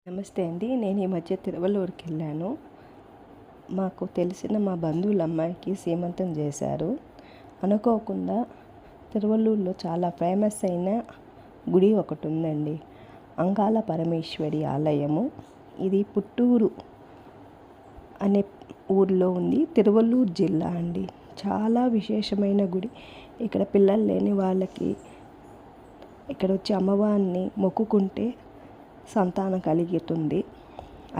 నమస్తే అండి. నేను ఈ మధ్య తిరువల్లూరుకి వెళ్ళాను. మాకు తెలిసిన మా బంధువుల అమ్మాయికి సీమంతం చేశారు. అనుకోకుండా తిరువల్లూరులో చాలా ఫేమస్ అయిన గుడి ఒకటి ఉందండి. అంగాల పరమేశ్వరి ఆలయము. ఇది పుట్టూరు అనే ఊరిలో ఉంది. తిరువల్లూరు జిల్లా అండి. చాలా విశేషమైన గుడి. ఇక్కడ పిల్లలు లేని వాళ్ళకి ఇక్కడ వచ్చి అమ్మవారిని మొక్కుకుంటే సంతానం కలుగుతుంది.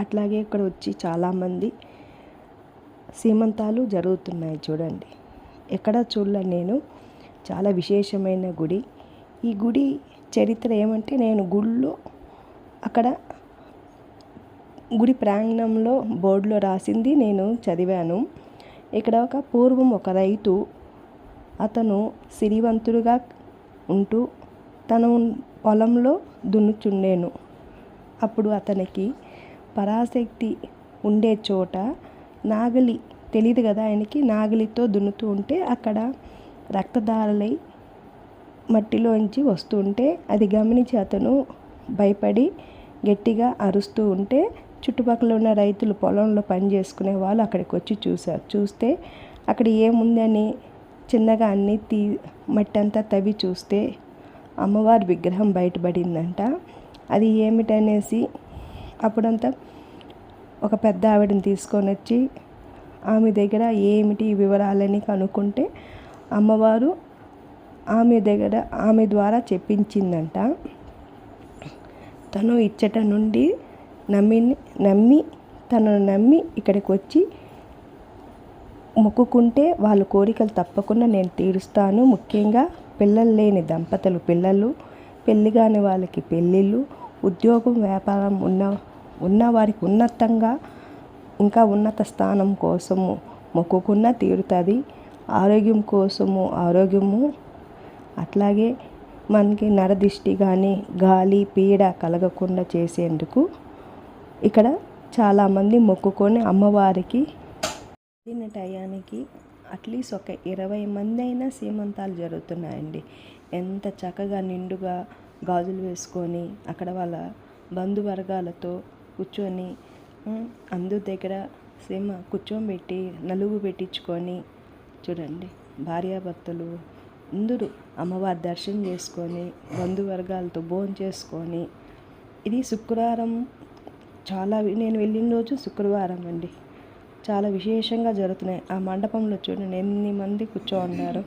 అట్లాగే ఇక్కడ వచ్చి చాలామంది సీమంతాలు జరుగుతున్నాయి చూడండి. ఎక్కడ చూడలే నేను. చాలా విశేషమైన గుడి. ఈ గుడి చరిత్ర ఏమంటే, నేను గుడిలో అక్కడ గుడి ప్రాంగణంలో బోర్డులో రాసింది నేను చదివాను. ఇక్కడ పూర్వం ఒక రైతు, అతను సిరివంతుడుగా ఉంటూ తన పొలంలో దున్నుచుండేను. అప్పుడు అతనికి పరాశక్తి ఉండే చోట నాగలి తెలియదు కదా ఆయనకి, నాగలితో దున్నుతూ ఉంటే అక్కడ రక్తధారలై మట్టిలోంచి వస్తూ ఉంటే అది గమనించి అతను భయపడి గట్టిగా అరుస్తూ ఉంటే చుట్టుపక్కల ఉన్న రైతులు పొలంలో పని చేసుకునే వాళ్ళు అక్కడికి వచ్చి చూశారు. చూస్తే అక్కడ ఏముందని చిన్నగా అన్నీ మట్టి అంతా తవ్వి చూస్తే అమ్మవారి విగ్రహం బయటపడిందంట. అది ఏమిటనేసి అప్పుడంతా ఒక పెద్ద ఆవిడని తీసుకొని వచ్చి ఆమె దగ్గర ఏమిటి వివరాలని కనుక్కుంటే అమ్మవారు ఆమె ద్వారా చెప్పించిందంట. తను ఇచ్చట నుండి తనను నమ్మి ఇక్కడికి వచ్చి మొక్కుకుంటే వాళ్ళ కోరికలు తప్పకుండా నేను తీరుస్తాను. ముఖ్యంగా పిల్లలు లేని దంపతులు పిల్లలు, పెళ్లి కాని వాళ్ళకి పెళ్ళిళ్ళు, ఉద్యోగం వ్యాపారం ఉన్న వారికి ఉన్నతంగా ఇంకా ఉన్నత స్థానం కోసము మొక్కుకున్న తీరుతుంది. ఆరోగ్యం కోసము ఆరోగ్యము, అట్లాగే మనకి నరదిష్టి కానీ గాలి పీడ కలగకుండా చేసేందుకు ఇక్కడ చాలామంది మొక్కుకొని అమ్మవారికి టయానికి అట్లీస్ట్ ఒక 20 మంది అయినా సీమంతాలు జరుగుతున్నాయండి. ఎంత చక్కగా నిండుగా గాజులు వేసుకొని అక్కడ వాళ్ళ బంధువర్గాలతో కూర్చొని అందరి దగ్గర కూర్చోబెట్టి నలుగు పెట్టించుకొని చూడండి, భార్యాభర్తలు అందరూ అమ్మవారి దర్శనం చేసుకొని బంధువర్గాలతో భోజనం చేసుకొని. ఇది శుక్రవారం, నేను వెళ్ళిన రోజు శుక్రవారం అండి. చాలా విశేషంగా జరుగుతున్నాయి. ఆ మండపంలో చూడండి ఎన్ని మంది కూర్చోన్నారు.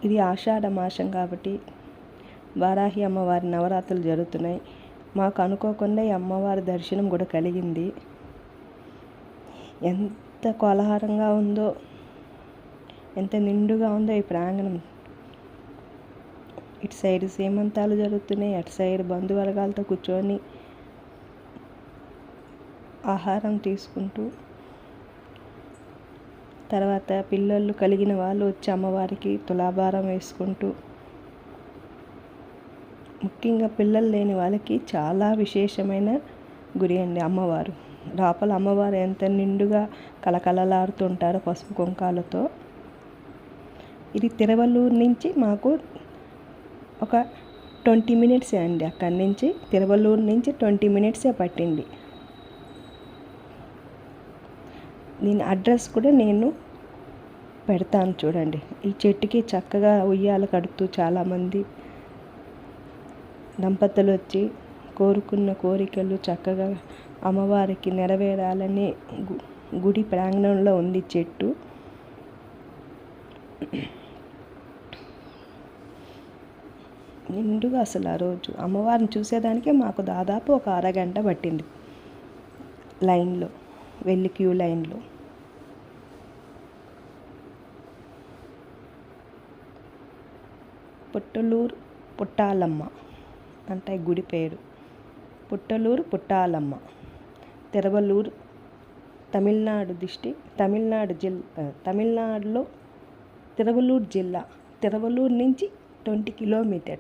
ఇది ఆషాఢ మాసం కాబట్టి వారాహి అమ్మవారి నవరాత్రులు జరుగుతున్నాయి. మాకు అనుకోకుండా ఈ అమ్మవారి దర్శనం కూడా కలిగింది. ఎంత కోలాహలంగా ఉందో, ఎంత నిండుగా ఉందో ఈ ప్రాంగణం. ఇటు సైడ్ సీమంతాలు జరుగుతున్నాయి, అటు సైడ్ బంధువర్గాలతో కూర్చొని ఆహారం తీసుకుంటూ, తర్వాత పిల్లలు కలిగిన వాళ్ళు వచ్చి అమ్మవారికి తులాభారం వేసుకుంటూ. ముఖ్యంగా పిల్లలు లేని వాళ్ళకి చాలా విశేషమైన గుడి అండి అమ్మవారు. లోపల అమ్మవారు ఎంత నిండుగా కలకలలాడుతుంటారో పసుపు కుంకాలతో. ఇది తిరువల్లూరు నుంచి మాకు ఒక 20 మినిట్సే అండి. అక్కడి నుంచి తిరువల్లూరు నుంచి 20 మినిట్సే పట్టింది. దీని అడ్రస్ కూడా నేను పెడతాను చూడండి. ఈ చెట్టుకి చక్కగా ఉయ్యాల కడుతూ చాలామంది దంపతులు వచ్చి కోరుకున్న కోరికలు చక్కగా అమ్మవారికి నెరవేరాలని గుడి ప్రాంగణంలో ఉంది చెట్టు. నిండుగా అసలు ఆ రోజు అమ్మవారిని చూసేదానికే మాకు దాదాపు ఒక అరగంట పట్టింది లైన్లో వెళ్ళి, క్యూ లైన్లో. పుట్టలూరు పుట్టాలమ్మ అంటే గుడి పేరు. పుట్టలూరు పుట్టాలమ్మ, తిరువల్లూరు, తమిళనాడులో తిరువల్లూరు జిల్లా. తిరువల్లూరు నుంచి 20 కిలోమీటర్స్.